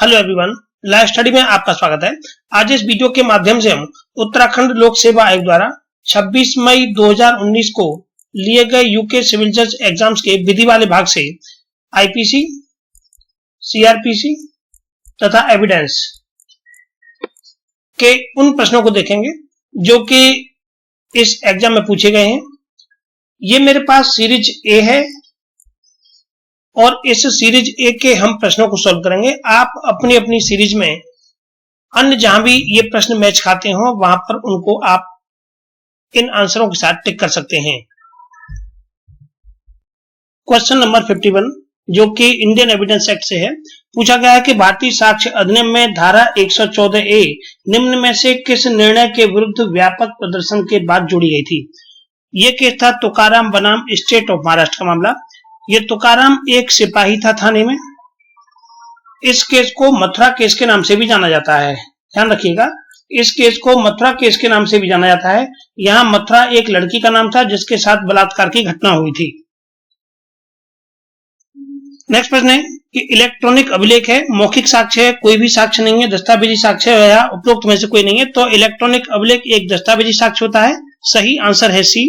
Hello everyone, live study में आपका स्वागत है। आज इस वीडियो के माध्यम से हम उत्तराखंड लोक सेवा आयोग द्वारा 26 मई 2019 को लिए गए यूके सिविल जज एग्जाम्स के विधि वाले भाग से आईपीसी, सीआरपीसी तथा एविडेंस के उन प्रश्नों को देखेंगे जो कि इस एग्जाम में पूछे गए हैं। ये मेरे पास सीरीज ए है और इस सीरीज ए के हम प्रश्नों को सॉल्व करेंगे। आप अपनी अपनी सीरीज में अन्य जहां भी ये प्रश्न मैच खाते हो वहां पर उनको आप इन आंसरों के साथ टिक कर सकते हैं। क्वेश्चन नंबर 51 जो कि इंडियन एविडेंस एक्ट से है, पूछा गया है कि भारतीय साक्ष्य अधिनियम में धारा 114 ए निम्न में से किस निर्णय के विरुद्ध व्यापक प्रदर्शन के बाद जोड़ी गई थी। यह केस था तुकाराम बनाम स्टेट ऑफ महाराष्ट्र का मामला। ये तुकाराम एक सिपाही था थाने में। इस केस को मथुरा केस के नाम से भी जाना जाता है, ध्यान रखिएगा। इस केस को मथुरा केस के नाम से भी जाना जाता है। यहां मथुरा एक लड़की का नाम था जिसके साथ बलात्कार की घटना हुई थी। नेक्स्ट प्रश्न है कि इलेक्ट्रॉनिक अभिलेख है, मौखिक साक्ष्य है, कोई भी साक्ष्य नहीं है, दस्तावेजी साक्ष्य है या उपरोक्त में से कोई नहीं है। तो इलेक्ट्रॉनिक अभिलेख एक दस्तावेजी साक्ष्य होता है। सही आंसर है सी।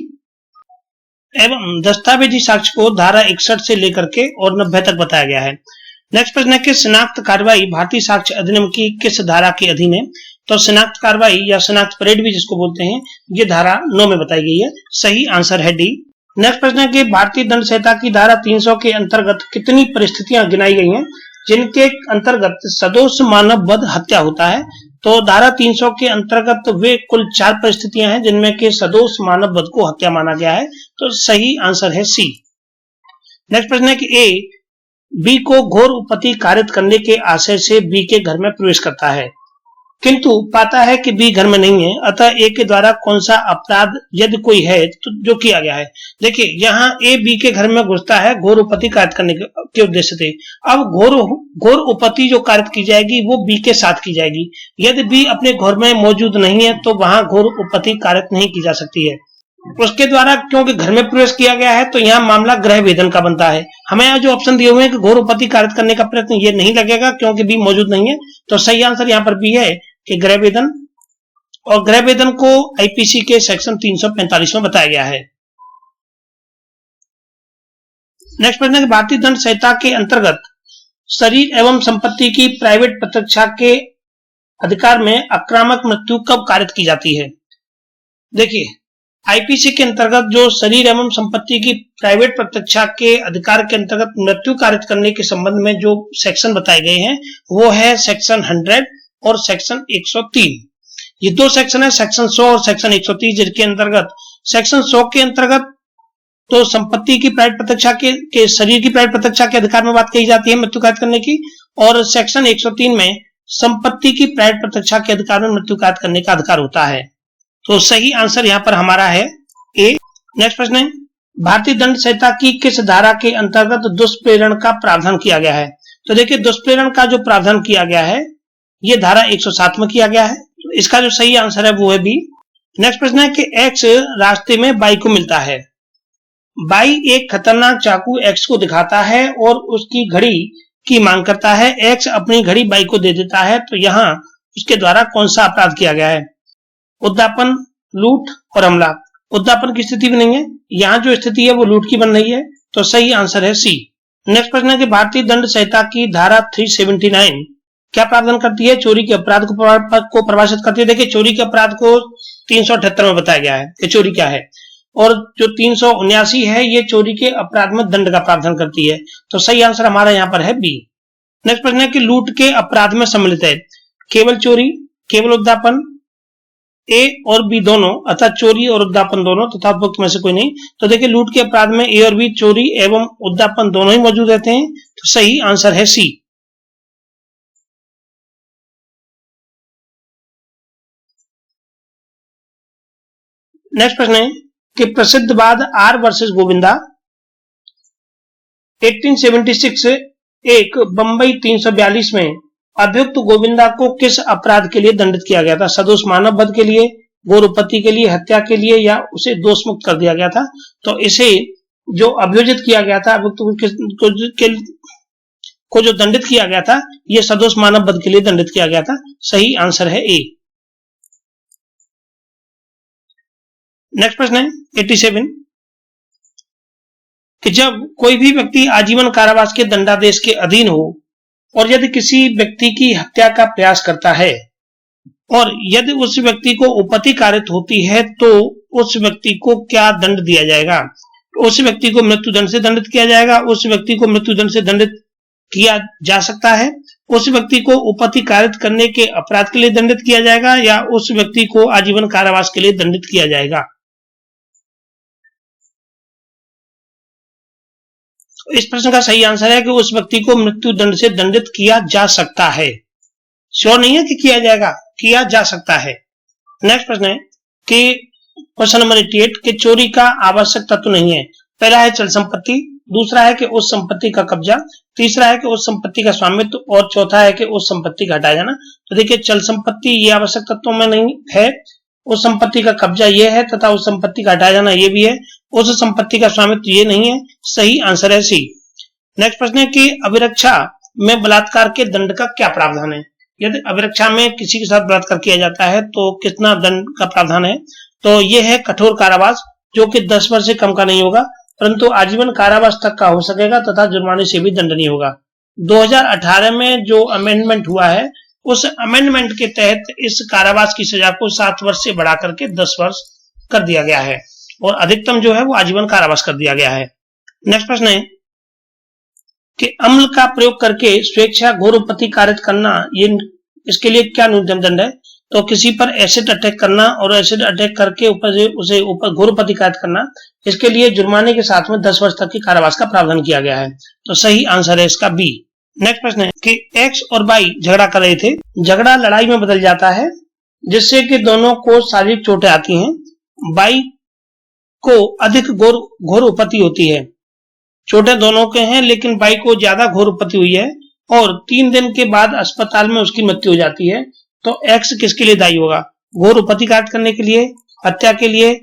एवं दस्तावेजी साक्ष्य को धारा 61 से लेकर के और 90 तक बताया गया है। नेक्स्ट प्रश्न है कि शिनाख्त कार्रवाई भारतीय साक्ष्य अधिनियम की किस धारा के अधीन है। तो शिनाख्त कार्रवाई या शिनाख्त परेड भी जिसको बोलते हैं, ये धारा 9 में बताई गई है। सही आंसर है डी। नेक्स्ट प्रश्न है कि भारतीय दंड संहिता की धारा 300 के अंतर्गत कितनी परिस्थितियां गिनाई गई हैं जिनके अंतर्गत सदोष मानव वध हत्या होता है। तो धारा 300 के अंतर्गत वे कुल 4 परिस्थितियां हैं जिनमें के सदोष मानव वध को हत्या माना गया है। तो सही आंसर है सी। नेक्स्ट प्रश्न है कि ए बी को घोर उपपत्ति कारित करने के आशय से बी के घर में प्रवेश करता है, किंतु पाता है कि बी घर में नहीं है। अतः ए के द्वारा कौन सा अपराध यदि कोई है तो जो किया गया है। देखिए यहाँ ए बी के घर में घुसता है घोर उपपत्ति कारित करने के उद्देश्य से। अब घोर उपपत्ति जो कारित की जाएगी वो बी के साथ की जाएगी। यदि बी अपने घर में मौजूद नहीं है तो वहां घोर उपपत्ति कारित नहीं की जा सकती है। उसके द्वारा क्योंकि घर में प्रवेश किया गया है तो यहाँ मामला गृह भेदन का बनता है। हमें यहाँ जो ऑप्शन दिए हुए हैं कि घोर उपपत्ति कारित करने का प्रयत्न, ये नहीं लगेगा क्योंकि बी मौजूद नहीं है। तो सही आंसर यहाँ पर बी है कि गृह भेदन। और गृह भेदन को आईपीसी के सेक्शन 345 में बताया गया है। नेक्स्ट प्रश्न है कि भारतीय दंड संहिता के अंतर्गत शरीर एवं संपत्ति की प्राइवेट प्रत्यक्षा के अधिकार में आक्रामक मृत्यु कब कारित की जाती है। देखिए आईपीसी के अंतर्गत जो शरीर एवं संपत्ति की प्राइवेट प्रत्यक्षा के अधिकार के अंतर्गत मृत्यु कारित करने के संबंध में जो सेक्शन बताए गए हैं वो है सेक्शन 100 और सेक्शन 103। ये दो सेक्शन है, सेक्शन 100 और सेक्शन 130, जिसके अंतर्गत सेक्शन 100 के अंतर्गत तो संपत्ति की प्राइवेट प्रत्यक्षा के शरीर की प्राइवेट प्रत्यक्षा के अधिकार में बात कही जाती है मृत्यु कारित करने की, और सेक्शन 103 में संपत्ति की प्राइवेट प्रत्यक्षा के अधिकार में मृत्यु कारित करने का अधिकार होता है। तो सही आंसर यहाँ पर हमारा है ए। नेक्स्ट प्रश्न है भारतीय दंड संहिता की किस धारा के अंतर्गत दुष्प्रेरण का प्रावधान किया गया है। तो देखिए दुष्प्रेरण का जो प्रावधान किया गया है ये धारा 107 में किया गया है। तो इसका जो सही आंसर है वो है बी। नेक्स्ट प्रश्न है कि एक्स रास्ते में बाई को मिलता है। बाई एक खतरनाक चाकू एक्स को दिखाता है और उसकी घड़ी की मांग करता है। एक्स अपनी घड़ी बाई को दे देता है। तो यहाँ उसके द्वारा कौन सा अपराध किया गया है। उद्दापन, लूट और हमला। उद्दापन की स्थिति भी नहीं है, यहाँ जो स्थिति है वो लूट की बन रही है। तो सही आंसर है सी। नेक्स्ट प्रश्न है कि भारतीय दंड संहिता की धारा 379 क्या प्रावधान करती है। चोरी के अपराध को परिभाषित करती है। देखिए चोरी के अपराध को 378 में बताया गया है कि चोरी क्या है, और जो 379 है ये चोरी के अपराध में दंड का प्रावधान करती है। तो सही आंसर हमारा यहाँ पर है बी। नेक्स्ट प्रश्न है कि लूट के अपराध में सम्मिलित है केवल चोरी, केवल उद्दापन, ए और बी दोनों, अर्थात चोरी और उद्दापन दोनों तथा उपयुक्त में से कोई नहीं। तो देखिए लूट के अपराध में ए और बी, चोरी एवं उद्दापन दोनों ही मौजूद रहते हैं। तो सही आंसर है सी। नेक्स्ट प्रश्न है कि प्रसिद्ध वाद आर वर्सेस गोविंदा 1876 एक बंबई 342 में अभियुक्त गोविंदा को किस अपराध के लिए दंडित किया गया था। सदोष मानव वध के लिए, घोर उपपत्ति के लिए, हत्या के लिए, या उसे दोष मुक्त कर दिया गया था। तो इसे जो अभियोजित किया गया था अभियुक्त को जो दंडित किया गया था, यह सदोष मानव वध के लिए दंडित किया गया था। सही आंसर है ए। नेक्स्ट प्रश्न है 87 कि जब कोई भी व्यक्ति आजीवन कारावास के दंडादेश के अधीन हो और यदि किसी व्यक्ति की हत्या का प्रयास करता है और यदि उस व्यक्ति को उपपत्ति कारित होती है तो उस व्यक्ति को क्या दंड दिया जाएगा? उस व्यक्ति को मृत्युदंड से दंडित किया जाएगा, उस व्यक्ति को मृत्युदंड से दंडित किया जा सकता है, उस व्यक्ति को उपपत्ति कारित करने के अपराध के लिए दंडित किया जाएगा, या उस व्यक्ति को आजीवन कारावास के लिए दंडित किया जाएगा। इस प्रश्न का सही आंसर है कि उस व्यक्ति को मृत्युदंड से दंडित किया जा सकता है। श्योर नहीं है कि किया जाएगा, किया जा सकता है। नेक्स्ट प्रश्न है कि क्वेश्चन नंबर 88 कि चोरी का आवश्यक तत्व नहीं है। पहला है चल संपत्ति, दूसरा है कि उस संपत्ति का कब्जा, तीसरा है कि उस संपत्ति का स्वामित्व और चौथा है कि उस संपत्ति का हटाया जाना। तो देखिए चल संपत्ति ये आवश्यक तत्वों में नहीं है, उस संपत्ति का कब्जा ये है तथा उस संपत्ति का हटाया जाना ये भी है, उस संपत्ति का स्वामित्व ये नहीं है। सही आंसर है सी। नेक्स्ट प्रश्न है कि अभिरक्षा में बलात्कार के दंड का क्या प्रावधान है? यदि अभिरक्षा में किसी के साथ बलात्कार किया जाता है तो कितना दंड का प्रावधान है? तो ये है कठोर कारावास, जो कि 10 वर्ष से कम का नहीं होगा परंतु आजीवन कारावास तक का हो सकेगा तथा जुर्माने से भी दंडनीय होगा। 2018 में जो अमेंडमेंट हुआ है उस अमेंडमेंट के तहत इस कारावास की सजा को 7 वर्ष से बढ़ाकर के 10 वर्ष कर दिया गया है और अधिकतम जो है वो आजीवन कारावास कर दिया गया है। नेक्स्ट प्रश्न है कि अम्ल का प्रयोग करके स्वेच्छा घोर उपपत्ति कारित करना, ये इसके लिए क्या न्यूनतम दंड है? तो किसी पर एसिड अटैक करना और एसिड अटैक करके उसे ऊपर घोर उपपत्ति कारित करना, इसके लिए जुर्माने के साथ में 10 वर्ष तक की कारावास का प्रावधान किया गया है। तो सही आंसर है इसका बी। नेक्स्ट प्रश्न है कि एक्स और वाई झगड़ा कर रहे थे, झगड़ा लड़ाई में बदल जाता है जिससे कि दोनों को शारीरिक चोटें आती हैं। वाई को अधिक घोर उपपत्ति होती है, चोटें दोनों के हैं लेकिन वाई को ज्यादा घोर उपपत्ति हुई है और 3 दिन के बाद अस्पताल में उसकी मृत्यु हो जाती है। तो एक्स किसके लिए दायी होगा? घोर उपपत्ति कारित करने के लिए, हत्या के लिए,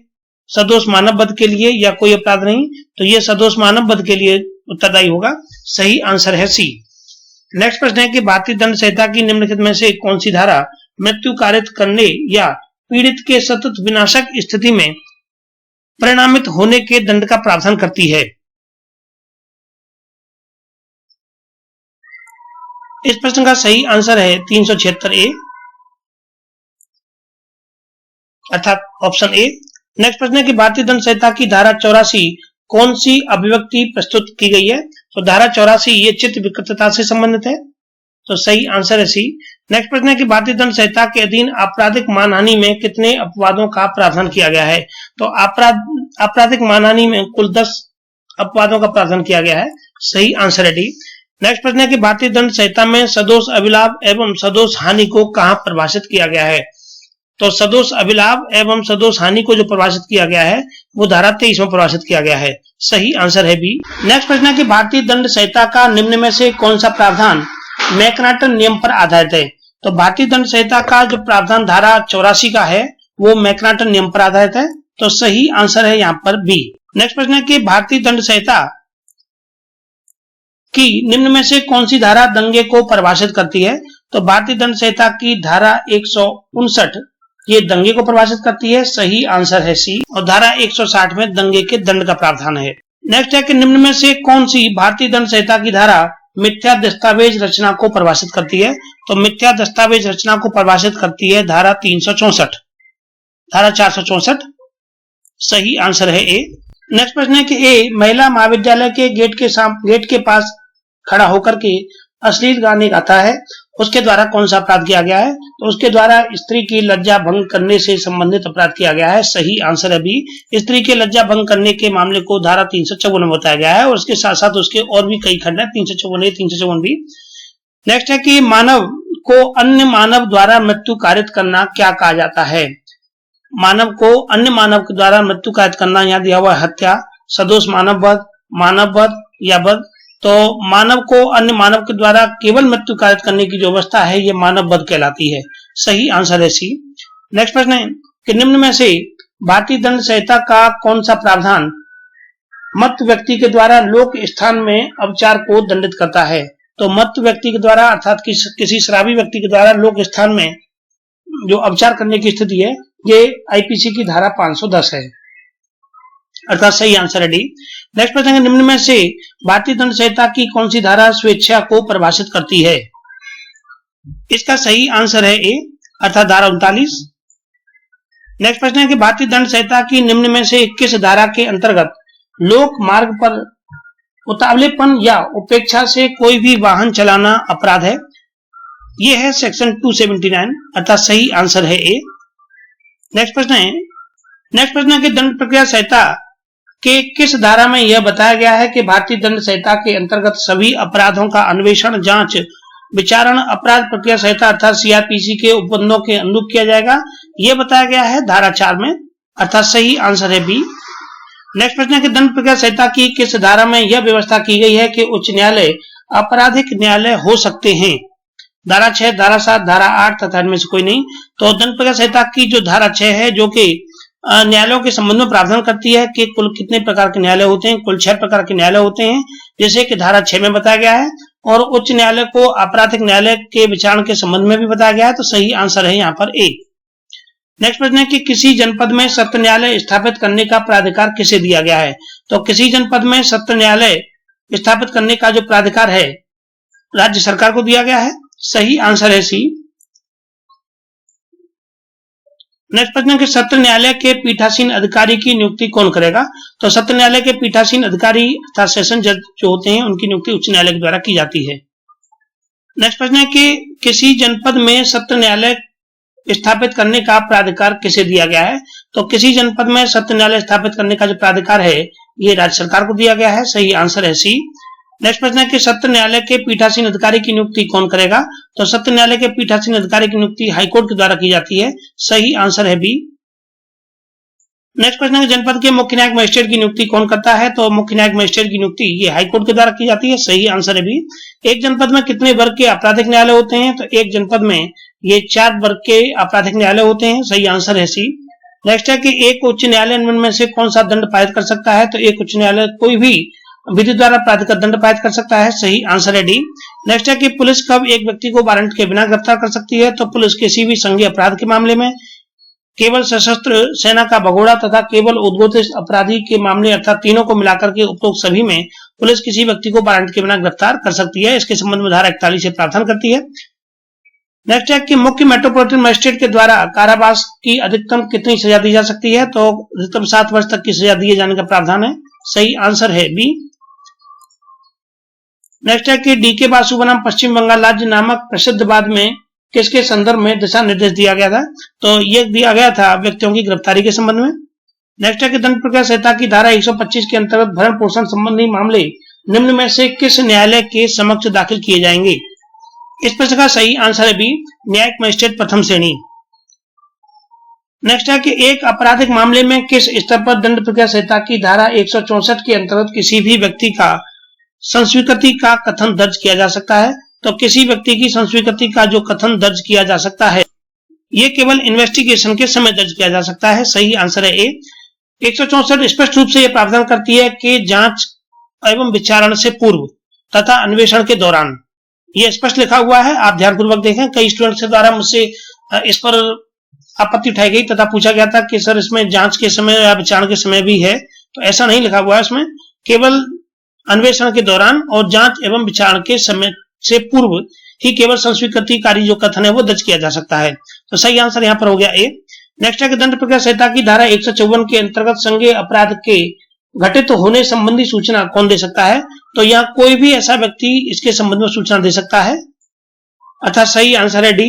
सदोष मानव वध के लिए या कोई अपराध नहीं? तो ये सदोष मानव वध के लिए उत्तरदायी होगा। सही आंसर है सी। नेक्स्ट प्रश्न है कि भारतीय दंड संहिता की निम्नलिखित में से कौन सी धारा मृत्यु कारित करने या पीड़ित के सतत विनाशक स्थिति में परिणामित होने के दंड का प्रावधान करती है? इस प्रश्न का सही आंसर है 376 ए अर्थात ऑप्शन ए। नेक्स्ट प्रश्न है कि भारतीय दंड संहिता की धारा 84 कौन सी अभिव्यक्ति प्रस्तुत की गई है? तो धारा 84 ये चित्त विकृतता से संबंधित है। तो सही आंसर है सी। नेक्स्ट प्रश्न है कि भारतीय दंड संहिता के अधीन आपराधिक मानहानि में कितने अपवादों का प्रावधान किया गया है? तो आपराधिक मानहानि में कुल 10 अपवादों का प्रावधान किया गया है। सही आंसर है डी। नेक्स्ट प्रश्न है कि भारतीय दंड संहिता में सदोष अभिलाभ एवं सदोष हानि को कहां परिभाषित किया गया है? तो सदोष अभिलाभ एवं सदोष हानि को जो परिभाषित किया गया है वो धारा 23 में परिभाषित किया गया है। सही आंसर है बी। नेक्स्ट प्रश्न है कि भारतीय दंड संहिता का निम्न में से कौन सा प्रावधान मैकनाटन नियम पर आधारित है? तो भारतीय दंड संहिता का जो प्रावधान धारा 84 का है वो मैकनाटन नियम पर आधारित है। तो सही आंसर है यहाँ पर बी। नेक्स्ट प्रश्न है कि भारतीय दंड संहिता की निम्न में से कौन सी धारा दंगे को परिभाषित करती है? तो भारतीय दंड संहिता की धारा 159 ये दंगे को परिभाषित करती है। सही आंसर है सी। और धारा 160 में दंगे के दंड का प्रावधान है। नेक्स्ट है कि निम्न में से कौन सी भारतीय दंड संहिता की धारा मिथ्या दस्तावेज रचना को परिभाषित करती है? तो मिथ्या दस्तावेज रचना को परिभाषित करती है धारा 364, धारा 464। सही आंसर है ए। नेक्स्ट प्रश्न है कि ए महिला महाविद्यालय के गेट के पास खड़ा होकर के अश्लील गाने गाता है, उसके द्वारा कौन सा अपराध किया गया है? तो उसके द्वारा स्त्री की लज्जा भंग करने से संबंधित अपराध किया गया है। सही आंसर है बी। स्त्री के लज्जा भंग करने के मामले को धारा 354 में बताया गया है और उसके साथ साथ उसके और भी कई खंड है, 354 354 भी। नेक्स्ट है कि मानव को अन्य मानव द्वारा मृत्यु कारित करना क्या कहा जाता है? मानव को अन्य मानव के द्वारा मृत्यु कारित करना यहाँ दिया हुआ हत्या, सदोष मानव वध या वध। तो मानव को अन्य मानव के द्वारा केवल मृत्यु कारित करने की जो अवस्था है ये मानव वध कहलाती है। सही आंसर है सी। नेक्स्ट प्रश्न है कि निम्न में से भारतीय दंड संहिता का कौन सा प्रावधान मत व्यक्ति के द्वारा लोक स्थान में अविचार को दंडित करता है? तो मत व्यक्ति के द्वारा अर्थात किसी शराबी व्यक्ति के द्वारा लोक स्थान में जो अपचार करने की स्थिति है, ये आईपीसी की धारा 510 है, अर्थात सही आंसर है डी। नेक्स्ट प्रश्न है, निम्न में से भारतीय दंड संहिता की कौन सी धारा स्वेच्छा को परिभाषित करती है? इसका सही आंसर है ए, अर्थात धारा 39। नेक्स्ट प्रश्न है कि भारतीय दंड संहिता की निम्न में से किस धारा के अंतर्गत लोक मार्ग पर उतावलेपन या उपेक्षा से कोई भी वाहन चलाना अपराध है? यह है सेक्शन 279, अर्थात सही आंसर है ए। नेक्स्ट प्रश्न है कि दंड प्रक्रिया संहिता के किस धारा में यह बताया गया है कि भारतीय दंड संहिता के अंतर्गत सभी अपराधों का अन्वेषण, जांच, विचारण अपराध प्रक्रिया संहिता अर्थात सीआरपीसी के उपबंधों के अनुरूप किया जाएगा? यह बताया गया है धारा 4 में, अर्थात सही आंसर है बी। नेक्स्ट प्रश्न है कि दंड प्रक्रिया संहिता की किस धारा में यह व्यवस्था की गई है कि उच्च न्यायालय आपराधिक न्यायालय हो सकते हैं? धारा 6, धारा 7, धारा 8 तथा इनमें से कोई नहीं। तो दंड प्रक्रिया संहिता की जो धारा 6 है, जो कि न्यायालयों के संबंध में प्रावधान करती है कि कुल कितने प्रकार के न्यायालय होते हैं, कुल 6 प्रकार के न्यायालय होते हैं, जैसे कि धारा 6 में बताया गया है, और उच्च न्यायालय को आपराधिक न्यायालय के विचारण के संबंध में भी बताया गया है, तो सही आंसर है यहाँ पर ए। नेक्स्ट प्रश्न है कि किसी जनपद में सत्र न्यायालय स्थापित करने का प्राधिकार किसे दिया गया है? तो किसी जनपद में सत्र न्यायालय स्थापित करने का जो प्राधिकार है राज्य सरकार को दिया गया है, सही आंसर है सी। नेक्स्ट प्रश्न है कि सत्र न्यायालय के पीठासीन अधिकारी की नियुक्ति कौन करेगा? तो सत्र न्यायालय के पीठासीन अधिकारी अर्थात सेशन जज जो होते हैं, उनकी नियुक्ति उच्च न्यायालय के द्वारा की जाती है। नेक्स्ट प्रश्न है कि किसी जनपद में सत्र न्यायालय स्थापित करने का प्राधिकार किसे दिया गया है? तो किसी जनपद में सत्र न्यायालय स्थापित करने का जो प्राधिकार है, ये राज्य सरकार को दिया गया है, सही आंसर है सी। नेक्स्ट प्रश्न है कि सत्र न्यायालय के पीठासीन अधिकारी की नियुक्ति कौन करेगा? तो सत्र न्यायालय के पीठासीन अधिकारी की नियुक्ति हाईकोर्ट के द्वारा की जाती है, सही आंसर है बी। नेक्स्ट प्रश्न है कि जनपद के मुख्य न्यायिक मजिस्ट्रेट की नियुक्ति कौन करता है? तो मुख्य न्यायिक मजिस्ट्रेट की नियुक्ति ये हाईकोर्ट के द्वारा की जाती है, सही आंसर है बी। एक जनपद में कितने वर्ग के आपराधिक न्यायालय होते हैं? तो एक जनपद में ये 4 वर्ग के आपराधिक न्यायालय होते हैं, सही आंसर है सी। नेक्स्ट है कि एक उच्च न्यायालय में से कौन सा दंड पारित कर सकता है? तो एक उच्च न्यायालय कोई भी विधि द्वारा प्राधिकृत दंड पारित कर सकता है, सही आंसर है डी। नेक्स्ट है कि पुलिस कब एक व्यक्ति को वारंट के बिना गिरफ्तार कर सकती है? तो पुलिस किसी भी संज्ञेय अपराध के मामले में, केवल सशस्त्र सेना का भगोड़ा तथा केवल उद्घोषित अपराधी के मामले अर्थात तीनों को मिलाकर के उपरोक्त सभी में पुलिस किसी व्यक्ति को वारंट के बिना गिरफ्तार कर सकती है। इसके संबंध में धारा 41 से प्रावधान करती है। नेक्स्ट है कि मुख्य मेट्रोपॉलिटन मजिस्ट्रेट के द्वारा कारावास की अधिकतम कितनी सजा दी जा सकती है? तो अधिकतम 7 वर्ष तक की सजा दिए जाने का प्रावधान है, सही आंसर है बी। नेक्स्ट है कि डी.के. बासु बनाम पश्चिम बंगाल राज्य नामक प्रसिद्ध वाद में किसके संदर्भ में दिशा निर्देश दिया गया था? तो ये दिया गया था व्यक्तियों की गिरफ्तारी के संबंध में। नेक्स्ट है कि दंड प्रक्रिया संहिता की धारा 125 के अंतर्गत भरण पोषण संबंधी मामले निम्न में से किस न्यायालय के समक्ष दाखिल किए जाएंगे? इस प्रश्न का सही आंसर है बी, न्यायिक मजिस्ट्रेट प्रथम श्रेणी। नेक्स्ट है कि एक आपराधिक मामले में किस स्तर पर दंड प्रक्रिया संहिता की धारा 164 के अंतर्गत किसी भी व्यक्ति का संस्वीकृति का कथन दर्ज किया जा सकता है? तो किसी व्यक्ति की संस्वीकृति का जो कथन दर्ज किया जा सकता है, ये केवल इन्वेस्टिगेशन के समय दर्ज किया जा सकता है, सही आंसर है ए। 164 स्पष्ट रूप से यह प्रावधान करती है कि जांच एवं विचारण से पूर्व तथा अन्वेषण के दौरान, ये स्पष्ट लिखा हुआ है, आप ध्यानपूर्वक देखें। कई स्टूडेंट्स के द्वारा मुझसे इस पर आपत्ति उठाई गई तथा पूछा गया था कि सर इसमें जांच के समय या विचारण के समय भी है, तो ऐसा नहीं लिखा हुआ है। इसमें केवल अन्वेषण के दौरान और जांच एवं विचारण के समय से पूर्व ही केवल संस्वीकृतिकारी जो कथन है वो दर्ज किया जा सकता है, तो सही आंसर यहाँ पर हो गया ए। नेक्स्ट है कि दंड प्रक्रिया संहिता की धारा 154 के अंतर्गत संज्ञेय अपराध के घटित होने संबंधी सूचना कौन दे सकता है? तो यहाँ कोई भी ऐसा व्यक्ति इसके संबंध में सूचना दे सकता है, अर्थात सही आंसर है डी।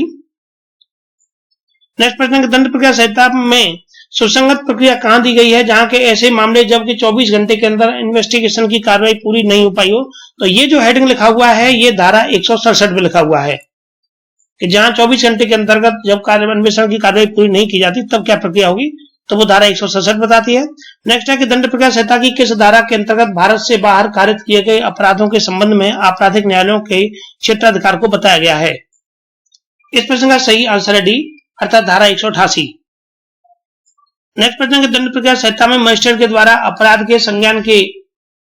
नेक्स्ट प्रश्न है कि दंड प्रक्रिया संहिता में सुसंगत प्रक्रिया कहां दी गई है जहां के ऐसे मामले जबकि 24 घंटे के अंदर इन्वेस्टिगेशन की कार्रवाई पूरी नहीं हो पाई हो? तो ये जो हेडिंग लिखा हुआ है ये धारा 167 में लिखा हुआ है कि जहां 24 घंटे के अंतर्गत जब अन्वेषण की कार्रवाई पूरी नहीं की जाती तब क्या प्रक्रिया होगी, तो वो धारा 167 बताती है। नेक्स्ट है कि दंड प्रक्रिया संहिता की किस धारा के अंतर्गत भारत से बाहर कारित किए गए अपराधों के संबंध में आपराधिक न्यायालयों के क्षेत्राधिकार को बताया गया है? इस प्रश्न का सही आंसर है डी, अर्थात धारा 188। नेक्स्ट प्रश्न है कि दंड प्रक्रिया संहिता में मजिस्ट्रेट के द्वारा अपराध के संज्ञान के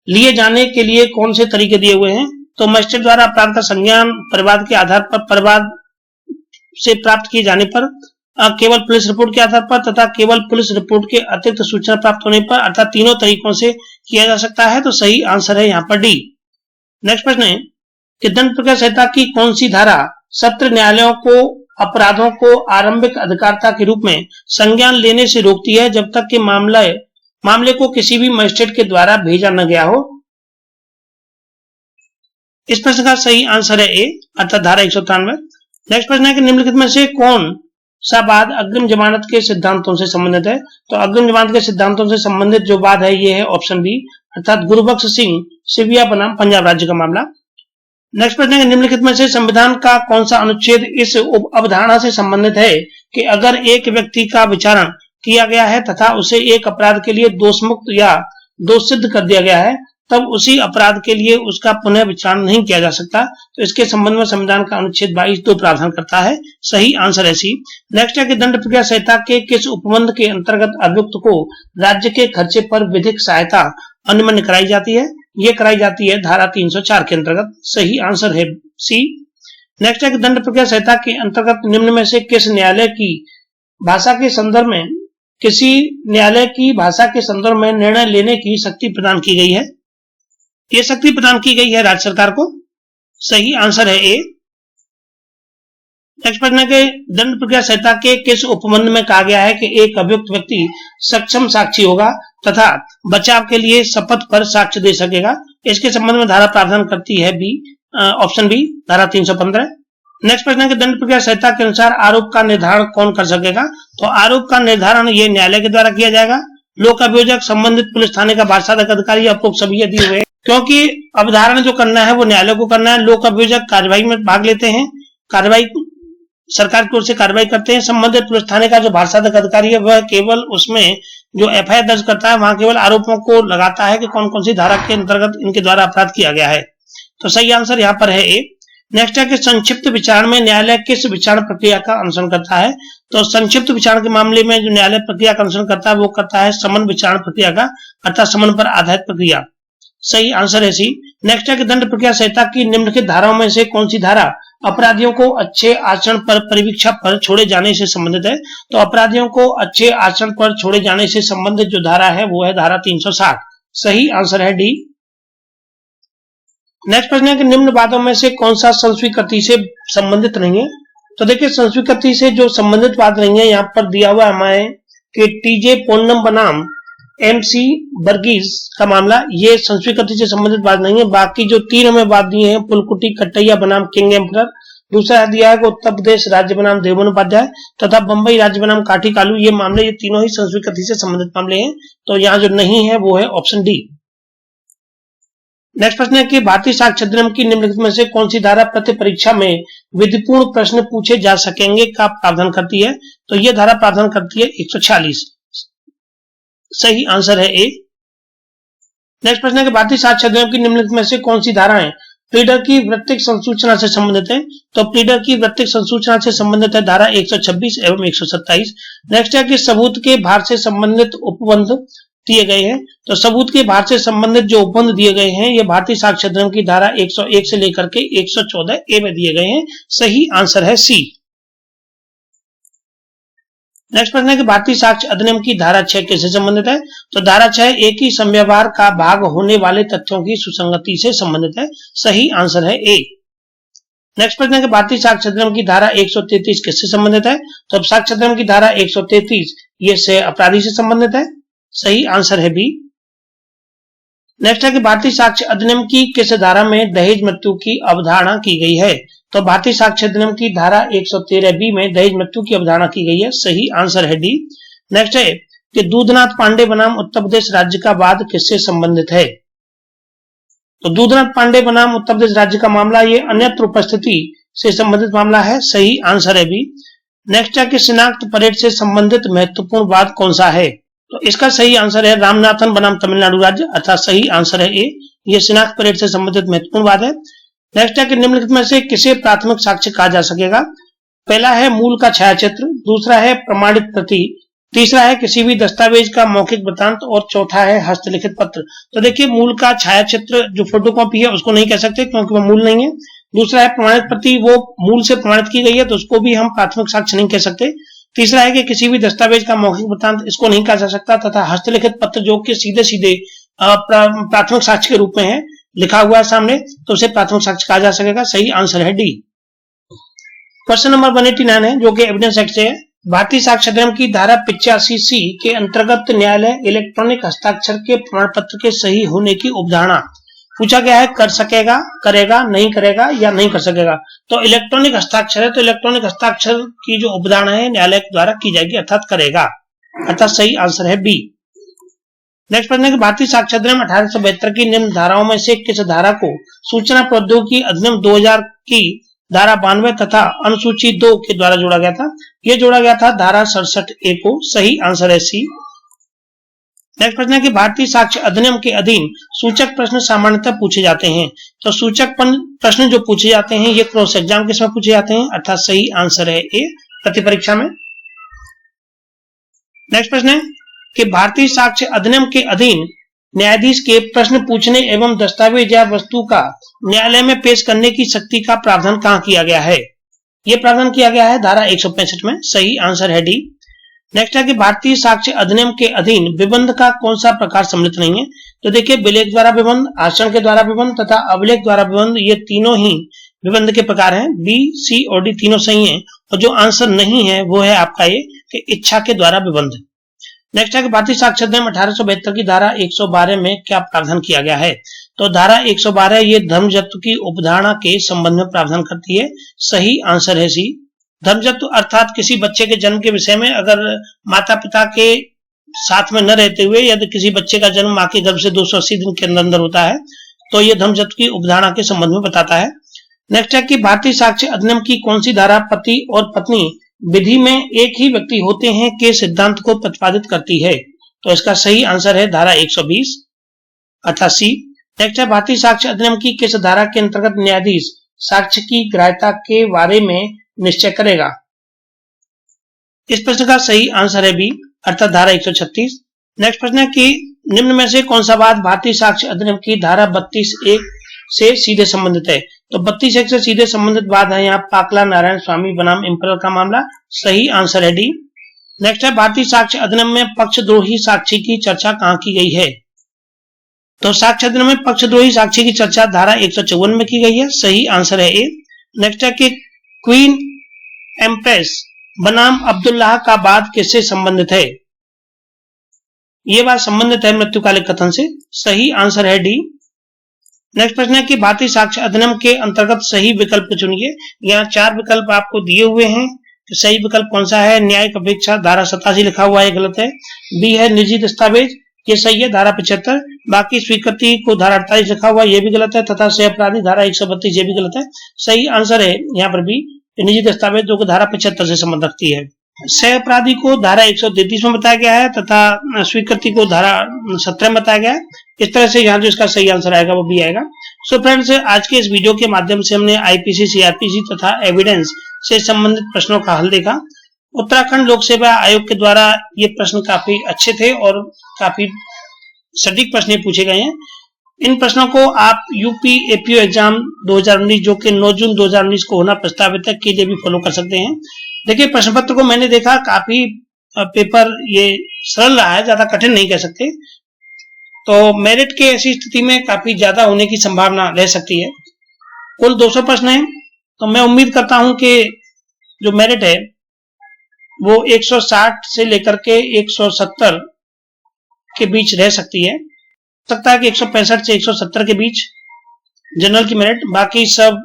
लिए जाने के लिए कौन से तरीके दिए हुए हैं? तो मजिस्ट्रेट द्वारा अपराध का संज्ञान परिवाद के आधार पर परिवाद से प्राप्त किए जाने पर, केवल पुलिस रिपोर्ट के आधार पर तथा केवल पुलिस रिपोर्ट के अतिरिक्त सूचना प्राप्त होने पर, अर्थात तीनों तरीकों से किया जा सकता है। तो सही आंसर है यहाँ पर डी। नेक्स्ट प्रश्न है कि दंड प्रक्रिया संहिता की कौन सी धारा सत्र न्यायालयों को अपराधों को आरंभिक अधिकारिता के रूप में संज्ञान लेने से रोकती है जब तक कि मामले को किसी भी मजिस्ट्रेट के द्वारा भेजा न गया हो। इस प्रश्न का सही आंसर है ए, अर्थात धारा 193। नेक्स्ट प्रश्न है कि निम्नलिखित में से कौन सा वाद अग्रिम जमानत के सिद्धांतों से संबंधित है। तो अग्रिम जमानत के सिद्धांतों से संबंधित जो वाद है ये है ऑप्शन बी, अर्थात गुरबख्श सिंह सिविया बनाम पंजाब राज्य का मामला। नेक्स्ट प्रश्न है कि निम्नलिखित में से संविधान का कौन सा अनुच्छेद इस अवधारणा से संबंधित है कि अगर एक व्यक्ति का विचारण किया गया है तथा उसे एक अपराध के लिए दोषमुक्त या दोष सिद्ध कर दिया गया है, तब उसी अपराध के लिए उसका पुनः विचारण नहीं किया जा सकता। तो इसके संबंध में संविधान का अनुच्छेद 22 प्रावधान करता है। सही आंसर है सी। नेक्स्ट है कि दंड प्रक्रिया संहिता के किस उपबंध के अंतर्गत अभियुक्त को राज्य के खर्चे पर विधिक सहायता अनुमन्य कराई जाती है। ये कराई जाती है धारा 304 के अंतर्गत। सही आंसर है सी। नेक्स्ट है कि दंड प्रक्रिया संहिता के अंतर्गत निम्न में से किस न्यायालय की भाषा के संदर्भ में किसी न्यायालय की भाषा के संदर्भ में निर्णय लेने की शक्ति प्रदान की गई है। ये शक्ति प्रदान की गई है राज्य सरकार को। सही आंसर है ए। नेक्स्ट प्रश्न है कि दंड प्रक्रिया संहिता के किस उपबंध में कहा गया है कि एक अभियुक्त व्यक्ति सक्षम साक्षी होगा तथा बचाव के लिए शपथ पर साक्ष्य दे सकेगा। इसके संबंध में धारा प्रावधान करती है बी, ऑप्शन बी, धारा 315। नेक्स्ट प्रश्न है कि दंड प्रक्रिया संहिता के अनुसार आरोप का निर्धारण कौन कर सकेगा। तो आरोप का निर्धारण ये न्यायालय के द्वारा किया जाएगा। लोक अभियोजक, संबंधित पुलिस थाने का बारसाधक अधिकारी या उपरोक्त सभी यदि हुए, क्योंकि अवधारण जो करना है वो न्यायालय को करना है। लोक अभियोजक कार्यवाही में भाग लेते हैं, कार्यवाही सरकार की ओर से कार्रवाई करते हैं। संबंधित पुलिस थाने का जो बारसाधक अधिकारी है वह केवल उसमें जो एफआईआर दर्ज करता है वहां केवल आरोपों को लगाता है कि कौन कौन सी धारा के अंतर्गत इनके द्वारा अपराध किया गया है। तो सही आंसर यहाँ पर है ए। नेक्स्ट है कि संक्षिप्त विचारण में न्यायालय किस विचारण प्रक्रिया का अनुसरण करता है। तो संक्षिप्त विचारण के मामले में जो न्यायालय प्रक्रिया का अनुसरण करता है वो करता है समन विचारण प्रक्रिया का, अर्थात समन पर आधारित प्रक्रिया। सही आंसर है सी। नेक्स्ट है कि दंड प्रक्रिया संहिता की निम्नलिखित धाराओं में से कौन सी धारा अपराधियों को अच्छे आचरण पर परिवीक्षा पर छोड़े जाने से संबंधित है। तो अपराधियों को अच्छे आचरण पर छोड़े जाने से संबंधित जो धारा है वो है धारा 360। सही आंसर है डी। नेक्स्ट प्रश्न है कि निम्न वादों में से कौन सा संस्वीकृति से संबंधित नहीं है। तो देखिए संस्वीकृति से जो संबंधित वाद नहीं है यहाँ पर दिया हुआ हमारे कि टीजे पोन्नम बनाम एमसी वर्गीस का मामला, ये संस्वीकृति से संबंधित बात नहीं है। बाकी जो तीन हमें बात दिए हैं, पुलकुटी कट्टैया बनाम किंग एम्परर, दूसरा दिया है कि उत्तर प्रदेश राज्य बनाम देवबंद उपाध्याय तथा बंबई राज्य बनाम काठी कालू, ये मामले ये तीनों ही संस्वीकृति से संबंधित मामले हैं। तो यहाँ जो नहीं है वो है ऑप्शन डी। नेक्स्ट प्रश्न है कि भारतीय साक्ष्य अधिनियम की निम्नलिखित में से कौन सी धारा प्रति परीक्षा में विधिपूर्ण प्रश्न पूछे जा सकेंगे का प्रावधान करती है। तो यह धारा प्रावधान करती है 146। सही आंसर है ए। नेक्स्ट प्रश्न है कि भारतीय साक्ष्य अधिनियम की निम्नलिखित में से कौन सी धाराएं प्लीडर की वृत्तिक संसूचना से संबंधित है। तो प्लीडर की वृत्तिक संसूचना से संबंधित है धारा 126 एवं 127। नेक्स्ट है कि सबूत के भार से संबंधित उपबंध दिए गए हैं। तो सबूत के भार से संबंधित जो उपबंध दिए गए हैं ये भारतीय साक्ष्य अधिनियम की धारा 101 से लेकर के 114 ए में दिए गए हैं। सही आंसर है सी। नेक्स्ट प्रश्न है कि भारतीय साक्ष्य अधिनियम की धारा 6 किससे संबंधित है। तो धारा 6 एक ही समव्यवहार का भाग होने वाले तथ्यों की सुसंगति से संबंधित है। सही आंसर है ए। नेक्स्ट प्रश्न है कि भारतीय साक्ष्य अधिनियम की धारा 133 किससे संबंधित है। तो साक्ष्य अधिनियम की धारा 133 ये से अपराधी से संबंधित है। सही आंसर है बी। नेक्स्ट है कि भारतीय साक्ष्य अधिनियम की किस धारा में दहेज मृत्यु की अवधारणा की गई है। तो भारतीय साक्ष्य अधिनियम की धारा 113 बी में दहेज मृत्यु की अवधारणा की गई है। सही आंसर है डी। नेक्स्ट है कि दूधनाथ पांडे बनाम उत्तर प्रदेश राज्य का वाद किससे संबंधित है। तो दूधनाथ पांडे बनाम उत्तर प्रदेश राज्य का मामला ये अन्यत्र उपस्थिति से संबंधित मामला है। सही आंसर है बी। नेक्स्ट है कि शिनाख्त परेड से संबंधित महत्वपूर्ण वाद कौन सा है। तो इसका सही आंसर है रामनाथन बनाम तमिलनाडु राज्य, अर्थात सही आंसर है ए। यह शिनाख्त परेड से संबंधित महत्वपूर्ण वाद है। नेक्स्ट है कि निम्नलिखित में से किसे प्राथमिक साक्ष्य कहा जा सकेगा। पहला है मूल का छायाचित्र, दूसरा है प्रमाणित प्रति, तीसरा है किसी भी दस्तावेज का मौखिक वृत्तांत और चौथा है हस्तलिखित पत्र। तो देखिए मूल का छायाचित्र जो फोटोकॉपी है उसको नहीं कह सकते क्योंकि वो मूल नहीं है। दूसरा है प्रमाणित प्रति, वो मूल से प्रमाणित की गई है तो उसको भी हम प्राथमिक साक्ष्य नहीं कह सकते। तीसरा है कि किसी भी दस्तावेज का मौखिक वृत्तांत, इसको नहीं कहा जा सकता। तथा हस्तलिखित पत्र जो कि सीधे सीधे प्राथमिक साक्ष्य के रूप में है, लिखा हुआ है सामने, तो उसे प्राथमिक साक्ष्य कहा जा सकेगा। सही आंसर है डी। क्वेश्चन नंबर 189 है जो कि एविडेंस एक्ट से है। भारतीय साक्ष्य अधिनियम की धारा 85C के अंतर्गत न्यायालय इलेक्ट्रॉनिक हस्ताक्षर के प्रमाण पत्र के सही होने की अवधारणा पूछा गया है, कर सकेगा, करेगा, नहीं करेगा या नहीं कर सकेगा। तो इलेक्ट्रॉनिक हस्ताक्षर है तो इलेक्ट्रॉनिक हस्ताक्षर की जो अवधारणा है न्यायालय द्वारा की जाएगी अर्थात करेगा, अर्थात सही आंसर है बी। नेक्स्ट प्रश्न है कि भारतीय साक्ष्य अधिनियम 1872 की निम्न धाराओं में से किस धारा को सूचना प्रौद्योगिकी अधिनियम 2000 की धारा 92 तथा अनुसूची 2 के द्वारा जोड़ा गया था? यह जोड़ा गया था धारा 67A को। सही आंसर है सी। नेक्स्ट प्रश्न है कि भारतीय साक्ष्य अधिनियम के अधीन सूचक प्रश्न सामान्यतः पूछे जाते हैं। तो सूचक प्रश्न जो पूछे जाते हैं ये क्रॉस एग्जाम के समय पूछे जाते हैं, अर्थात सही आंसर है ए, प्रति परीक्षा में। नेक्स्ट प्रश्न है कि भारतीय साक्ष्य अधिनियम के अधीन न्यायाधीश के प्रश्न पूछने एवं दस्तावेज या वस्तु का न्यायालय में पेश करने की शक्ति का प्रावधान कहां किया गया है? यह प्रावधान किया गया है धारा 165 में। सही आंसर है डी। नेक्स्ट है कि भारतीय साक्ष्य अधिनियम के अधीन विबंध का कौन सा प्रकार सम्मिलित नहीं है? तो देखिए विलेख द्वारा विबंध, आचरण के द्वारा विबंध तथा अभिलेख द्वारा विबंध, ये तीनों ही विबंध के प्रकार हैं। बी, सी और डी तीनों सही हैं और जो आंसर नहीं है वो है आपका ये कि इच्छा के द्वारा विबंध। नेक्स्ट है कि भारतीय साक्ष्य अधिनियम 1872 की धारा 112 में क्या प्रावधान किया गया है? तो धारा 112 ये धर्मजत्व की उपधारणा के संबंध में प्रावधान करती है। सही आंसर है सी। धर्मजत्व अर्थात किसी बच्चे के जन्म के विषय में अगर माता पिता के साथ में न रहते हुए यदि किसी बच्चे का जन्म मां के गर्भ से 280 दिन के अंदर होता है तो यह धर्मजत्व की उपधारणा के संबंध में बताता है। नेक्स्ट है कि भारतीय साक्ष्य अधिनियम की कौन सी धारा पति और पत्नी विधि में एक ही व्यक्ति होते हैं के सिद्धांत को प्रतिपादित करती है? तो इसका सही आंसर है धारा 120 अर्थात सी। नेक्स्ट है भारतीय साक्ष्य अधिनियम की किस धारा के अंतर्गत न्यायाधीश साक्ष्य की ग्राह्यता के बारे में निश्चय करेगा? इस प्रश्न का सही आंसर है बी, अर्थात धारा 136। नेक्स्ट प्रश्न है कि निम्न में से कौन सा वाद भारतीय साक्ष्य अधिनियम की धारा 32(1) से सीधे संबंधित है? तो 32(1) से सीधे संबंधित वाद है यहाँ पाकला नारायण स्वामी बनाम इंपरल का मामला। सही आंसर है डी। नेक्स्ट है भारतीय साक्ष्य अधिनियम में पक्षद्रोही साक्षी की चर्चा कहां की गई है? तो साक्ष्य अधिनियम में पक्षद्रोही साक्षी की चर्चा धारा 154 में की गई है। सही आंसर है ए। नेक्स्ट है कि क्वीन एम्प्रेस बनाम अब्दुल्लाह का वाद किससे संबंधित है? यह बात संबंधित है मृत्युकालिक कथन से। सही आंसर है डी। नेक्स्ट प्रश्न है कि भारतीय साक्ष्य अधिनियम के अंतर्गत सही विकल्प चुनिए। यहाँ 4 विकल्प आपको दिए हुए हैं कि सही विकल्प कौन सा है? न्यायिक अपेक्षा धारा 87 लिखा हुआ है, गलत है। बी है निजी दस्तावेज, ये सही है धारा 75। बाकी स्वीकृति को धारा 48 लिखा हुआ है, ये भी गलत है। तथा सह अपराधी धारा 132 ये भी गलत है। सही आंसर है यहाँ पर भी निजी दस्तावेज जो कि धारा 75 से संबंध रखती है। सह अपराधी को धारा 133 में बताया गया है तथा स्वीकृति को धारा 17 में बताया गया है। इस तरह से यहाँ जो इसका सही आंसर आएगा वो भी आएगा। सो फ्रेंड्स, आज के इस वीडियो के माध्यम से हमने आईपीसी, सीआरपीसी तथा एविडेंस से संबंधित प्रश्नों का हल देखा। उत्तराखंड लोक सेवा आयोग के द्वारा ये प्रश्न काफी अच्छे थे और काफी सटीक प्रश्न पूछे गए हैं। इन प्रश्नों को आप यूपी एपीओ एग्जाम 2019 जो कि 9 जून 2019 को होना प्रस्तावित है के लिए भी फॉलो कर सकते हैं। देखिए प्रश्न पत्र को मैंने देखा, काफी पेपर ये सरल रहा है, ज्यादा कठिन नहीं कह सकते। तो मेरिट के ऐसी स्थिति में काफी ज्यादा होने की संभावना रह सकती है। कुल 200 प्रश्न हैं, तो मैं उम्मीद करता हूं कि जो मेरिट है वो 160 से लेकर के 170 के बीच रह सकती है। सकता है कि 165 से 170 के बीच जनरल की मेरिट, बाकी सब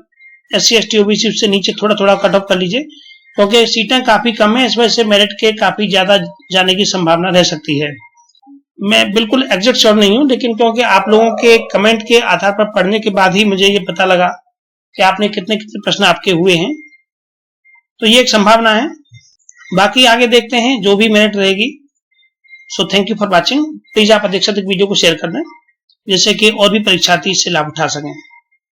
SC ST OBC उससे नीचे थोड़ा थोड़ा कट ऑफ कर लीजिए क्योंकि सीटें काफी कम है, इस वजह से मेरिट के काफी ज्यादा जाने की संभावना रह सकती है। मैं बिल्कुल एग्जैक्ट श्योर नहीं हूं, लेकिन क्योंकि आप लोगों के कमेंट के आधार पर पढ़ने के बाद ही मुझे ये पता लगा कि आपने कितने कितने प्रश्न आपके हुए हैं, तो ये एक संभावना है। बाकी आगे देखते हैं जो भी मेरिट रहेगी। So thank you for watching. Please आप अधिक से अधिक वीडियो को शेयर कर दें जिससे कि और भी परीक्षार्थी इससे लाभ उठा सकें।